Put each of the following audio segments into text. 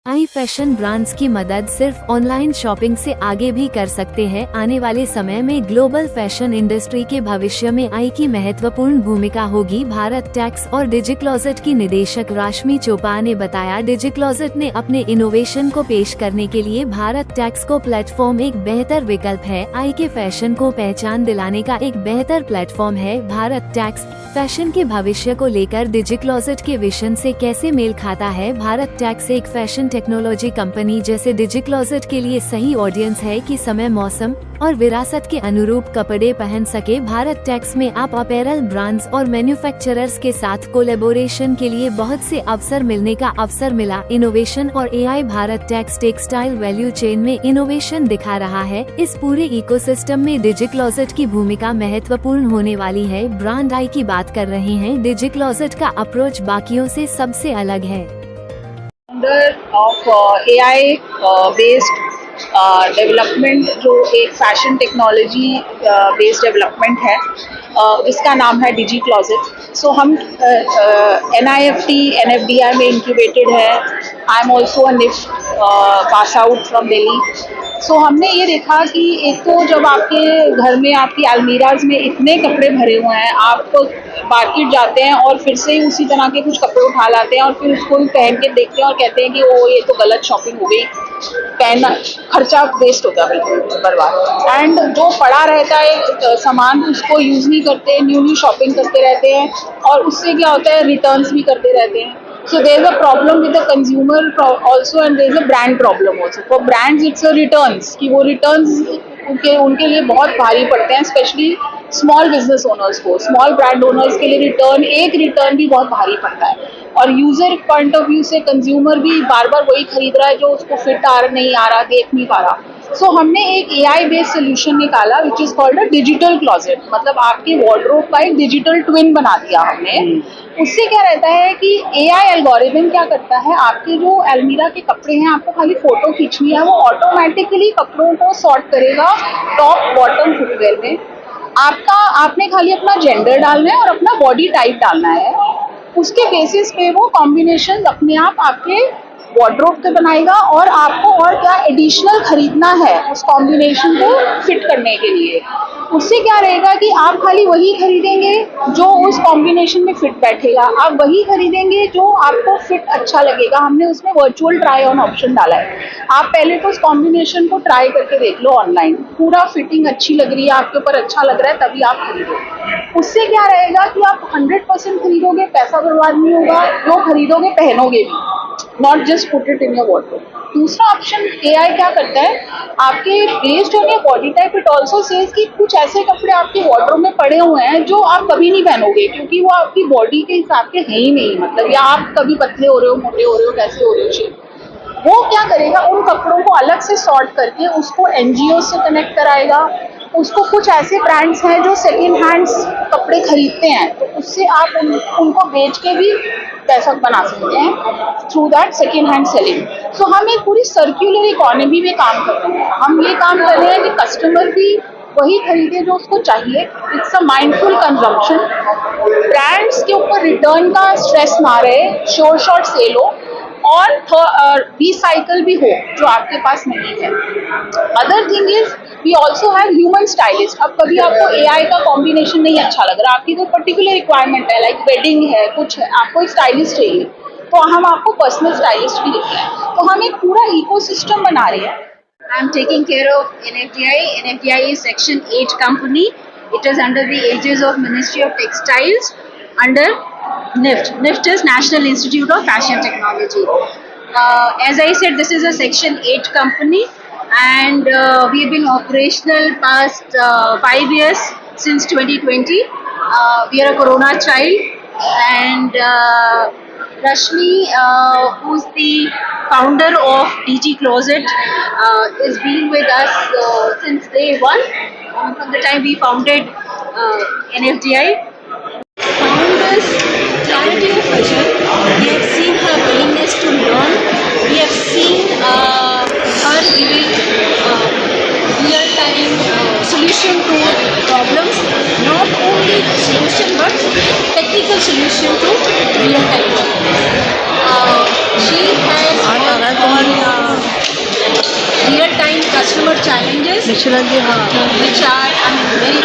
आई fashion brands की मदद सिर्फ ऑनलाइन शॉपिंग से आगे भी कर सकते हैं। आने वाले समय में ग्लोबल फैशन इंडस्ट्री के भविष्य में आई की महत्वपूर्ण भूमिका होगी। भारत टैक्स और डिजिक्लोजेट की निदेशक राशमी चोपड़ा ने बताया, डिजिक्लोजेट ने अपने इनोवेशन को पेश करने के लिए भारत टैक्स को प्लेटफॉर्म एक बेहतर विकल्प है। आई के फैशन को पहचान दिलाने का एक बेहतर प्लेटफॉर्म है। भारत टैक्स फैशन के भविष्य को लेकर डिजिक्लोजेट के विजन से कैसे मेल खाता है? भारत टैक्स एक फैशन टेक्नोलॉजी कंपनी जैसे डिजिक्लोजेट के लिए सही ऑडियंस है कि समय, मौसम और विरासत के अनुरूप कपड़े पहन सके। भारत टैक्स में आप अपैरल ब्रांड्स और मैन्युफैक्चरर्स के साथ कोलैबोरेशन के लिए बहुत से अवसर मिलने का अवसर मिला। इनोवेशन और AI Bharat tax textile value chain में इनोवेशन दिखा रहा है। इस पूरे इकोसिस्टम में डिजिक्लोजेट की भूमिका महत्वपूर्ण होने वाली है। ब्रांड आई की बात कर रहे हैं, डिजिक्लोजेट का अप्रोच बाकियों से सबसे अलग है। ऑफ AI बेस्ड डेवलपमेंट जो एक फैशन टेक्नोलॉजी बेस्ड डेवलपमेंट है, इसका नाम है डिजिक्लोजेट। सो हम NIFT NFDI में इंक्यूबेटेड है। I am also a NIFT pass out from Delhi. So हमने ये देखा कि एक तो जब आपके घर में आपकी अलमीराज में इतने कपड़े भरे हुए हैं, आप मार्केट जाते हैं और फिर से उसी तरह के कुछ कपड़े उठा लाते हैं और फिर उसको पहन के देखते हैं और कहते हैं कि ओ ये तो गलत शॉपिंग हो गई, पहनना खर्चा वेस्ट होता है, बिल्कुल बर्बाद। एंड जो पड़ा रहता है सामान उसको यूज़ नहीं करते, न्यू शॉपिंग करते रहते हैं और उससे क्या होता है, रिटर्न्स भी करते रहते हैं। So there is a problem with the consumer also and there is a brand problem also. For brands it's a returns कि वो returns उनके लिए बहुत भारी पड़ते हैं, स्पेशली स्मॉल बिजनेस ओनर्स को, स्मॉल ब्रांड ओनर्स के लिए एक रिटर्न भी बहुत भारी पड़ता है। और यूजर पॉइंट ऑफ व्यू से कंज्यूमर भी बार बार वही खरीद रहा है जो उसको फिट नहीं आ रहा, देख नहीं पा रहा। सो हमने एक AI बेस्ड सोल्यूशन निकाला which is called a digital closet. मतलब आपके वार्डरोब का एक डिजिटल ट्विन बना दिया हमने। उससे क्या रहता है कि AI एल्गोरिथम क्या करता है, आपके जो अलमीरा के कपड़े हैं आपको खाली फोटो खींचनी है, वो ऑटोमेटिकली कपड़ों को सॉर्ट करेगा टॉप बॉटम फुटवेयर में। आपने खाली अपना जेंडर डालना है और अपना बॉडी टाइप डालना है। उसके बेसिस पे वो कॉम्बिनेशन अपने आप आपके वार्डरोब पे बनाएगा और आपको और क्या एडिशनल खरीदना है उस कॉम्बिनेशन को फिट करने के लिए। उससे क्या रहेगा कि आप खाली वही खरीदेंगे जो उस कॉम्बिनेशन में फिट बैठेगा, आप वही खरीदेंगे जो आपको फिट अच्छा लगेगा। हमने उसमें वर्चुअल ट्राई ऑन ऑप्शन डाला है। आप पहले तो उस कॉम्बिनेशन को ट्राई करके देख लो ऑनलाइन, पूरा फिटिंग अच्छी लग रही है, आपके ऊपर अच्छा लग रहा है, तभी आप खरीदो। उससे क्या रहेगा कि आप 100% खरीदोगे, पैसा बर्बाद नहीं होगा, जो खरीदोगे पहनोगे भी, not just put it in your wardrobe. दूसरा ऑप्शन AI क्या करता है, आपके based on your body type it also says कि कुछ ऐसे कपड़े आपके वार्डरोब में पड़े हुए हैं जो आप कभी नहीं पहनोगे क्योंकि वो आपकी बॉडी के हिसाब के है ही नहीं। मतलब या आप कभी पतले हो रहे हो, मोटे हो रहे हो, कैसे हो रहे हो शेप। वो क्या करेगा, उन कपड़ों को अलग से सॉर्ट करके उसको NGO से कनेक्ट कराएगा। उसको कुछ ऐसे ब्रांड्स हैं जो सेकेंड हैंड्स कपड़े खरीदते हैं, तो उससे आप उनको बेच के भी पैसा बना सकते हैं through that second hand selling. So हम एक पूरी सर्क्यूलर इकोनॉमी में काम कर रहे हैं। हम ये काम कर रहे हैं कि कस्टमर भी वही खरीदे जो उसको चाहिए। It's a mindful consumption. Brands के ऊपर रिटर्न का स्ट्रेस ना रहे, शॉर्ट सेल हो और रिसाइकल भी हो जो आपके पास नहीं है। Other thing is we also have human stylist. अब कभी आपको AI का कॉम्बिनेशन नहीं अच्छा लग रहा, आपकी कोई पर्टिकुलर रिक्वायरमेंट है, लाइक वेडिंग है, कुछ है, आपको एक स्टाइलिस्ट चाहिए, तो हम आपको पर्सनल स्टाइलिस्ट भी देते हैं। तो हम एक पूरा इकोसिस्टम बना रहे हैं। I'm taking care of NFDI. NFDI is Section 8 company. It is under the aegis of Ministry of Textiles under NIFT. NIFT is National Institute of Fashion Technology. As I said, this is a Section 8 company and we have been operational past 5 years since 2020. We are a Corona child and Rashmi, who's the founder of DigiCloset, is being with us since day one, from the time we founded NFDI. Founders clarity of vision. We have seen her willingness to learn. We have seen her giving real-time solution to problems. Not only solution but technical solution to real-time problems. She has which are very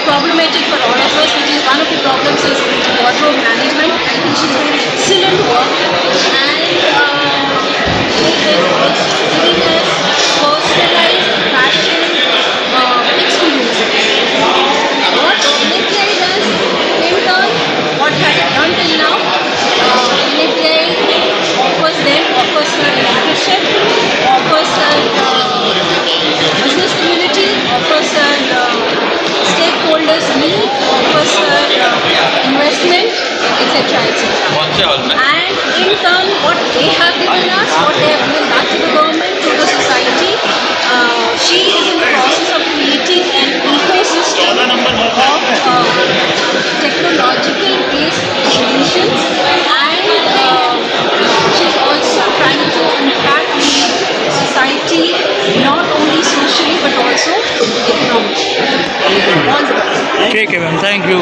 problematic for all of us. Which is one of the problems is wardrobe management. I think she's doing excellent work, and it is also giving us personalized fashion experience. What NFDI does in turn, what has it done till now? NFDI offers mentorship, offers business community, offers stakeholders meet, offers investment, etc. And in turn, what they have given us, what they have given back to the government, to the society, she is in the process of creating an ecosystem of technological based solutions, and she's also trying to impact the society not only socially but also economically. All the best. ठीक है ma'am, thank you.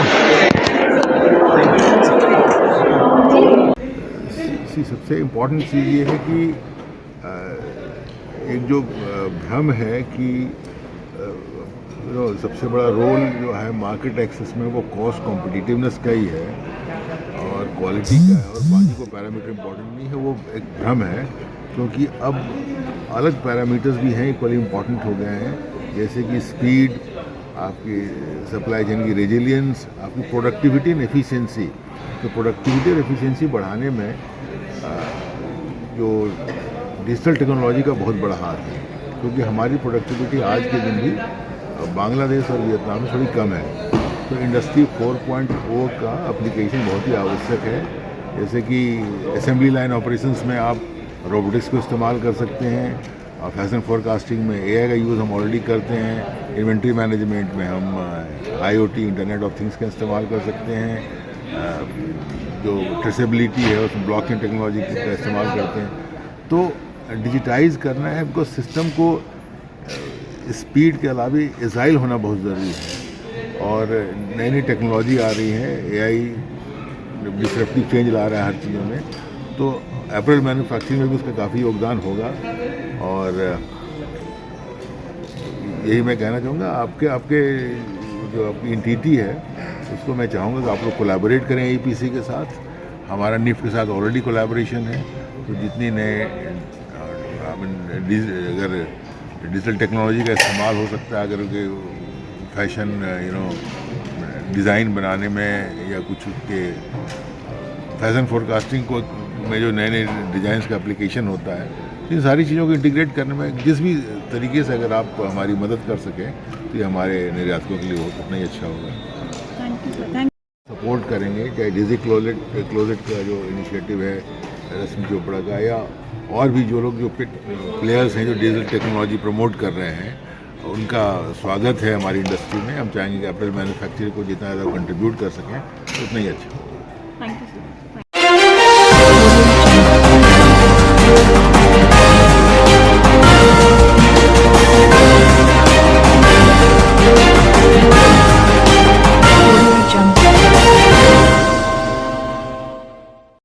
सबसे important चीज़ ये है कि एक जो भ्रम है कि सबसे बड़ा रोल जो है मार्केट एक्सेस में वो कॉस्ट कॉम्पिटिटिवनेस का ही है और क्वालिटी का है, और बाकी को पैरामीटर इम्पोर्टेंट नहीं है, वो एक भ्रम है। क्योंकि अब अलग पैरामीटर्स भी हैं इक्वली इम्पोर्टेंट हो गए हैं, जैसे कि स्पीड, आपकी सप्लाई चेन की रेजिलियंस, आपकी प्रोडक्टिविटी एंड एफिशिएंसी। तो प्रोडक्टिविटी और एफिशिएंसी बढ़ाने में जो डिजिटल टेक्नोलॉजी का बहुत बड़ा हाथ है, क्योंकि हमारी प्रोडक्टिविटी आज के दिन भी बांग्लादेश और वियतनाम में थोड़ी कम है। तो इंडस्ट्री 4.0 का एप्लीकेशन बहुत ही आवश्यक है, जैसे कि असेंबली लाइन ऑपरेशंस में आप रोबोटिक्स को इस्तेमाल कर सकते हैं, और फैशन फोरकास्टिंग में एआई का यूज़ हम ऑलरेडी करते हैं, इन्वेंट्री मैनेजमेंट में हम IoT इंटरनेट ऑफ थिंग्स का इस्तेमाल कर सकते हैं, जो ट्रेसेबिलिटी है उसमें ब्लॉकचेन टेक्नोलॉजी का इस्तेमाल करते हैं। तो डिजिटाइज करना है, बिकॉज सिस्टम को स्पीड के अलावा एजाइल होना बहुत ज़रूरी है, और नई नई टेक्नोलॉजी आ रही है, AI डिसरप्टिव चेंज ला रहा है हर चीज़ों में। तो अप्रैल मैन्युफैक्चरिंग में भी उसका काफ़ी योगदान होगा, और यही मैं कहना चाहूँगा आपके जो आपकी एंटिटी है उसको मैं चाहूँगा कि आप लोग कोलैबोरेट करें APC के साथ। हमारा निफ्ट के साथ ऑलरेडी कोलैबोरेशन है, तो जितनी नए अगर डिजिटल टेक्नोलॉजी का इस्तेमाल हो सकता है, अगर फैशन डिज़ाइन बनाने में या कुछ के फैशन फोरकास्टिंग को में जो नए नए डिज़ाइंस का एप्लीकेशन होता है, इन सारी चीज़ों को इंटीग्रेट करने में जिस भी तरीके से अगर आप हमारी मदद कर सकें तो ये हमारे निर्यातकों के लिए उतना ही अच्छा होगा। सपोर्ट करेंगे, चाहे डिजी क्लोजेट का जो इनिशिएटिव है रश्मि चोपड़ा का, या और भी जो लोग जो प्लेयर्स हैं जो डिजिटल टेक्नोलॉजी प्रमोट कर रहे हैं, उनका स्वागत है हमारी इंडस्ट्री में। हम चाहेंगे कि अप्रैल मैन्युफैक्चरिंग को जितना ज़्यादा कंट्रीब्यूट कर सकें उतना ही अच्छा।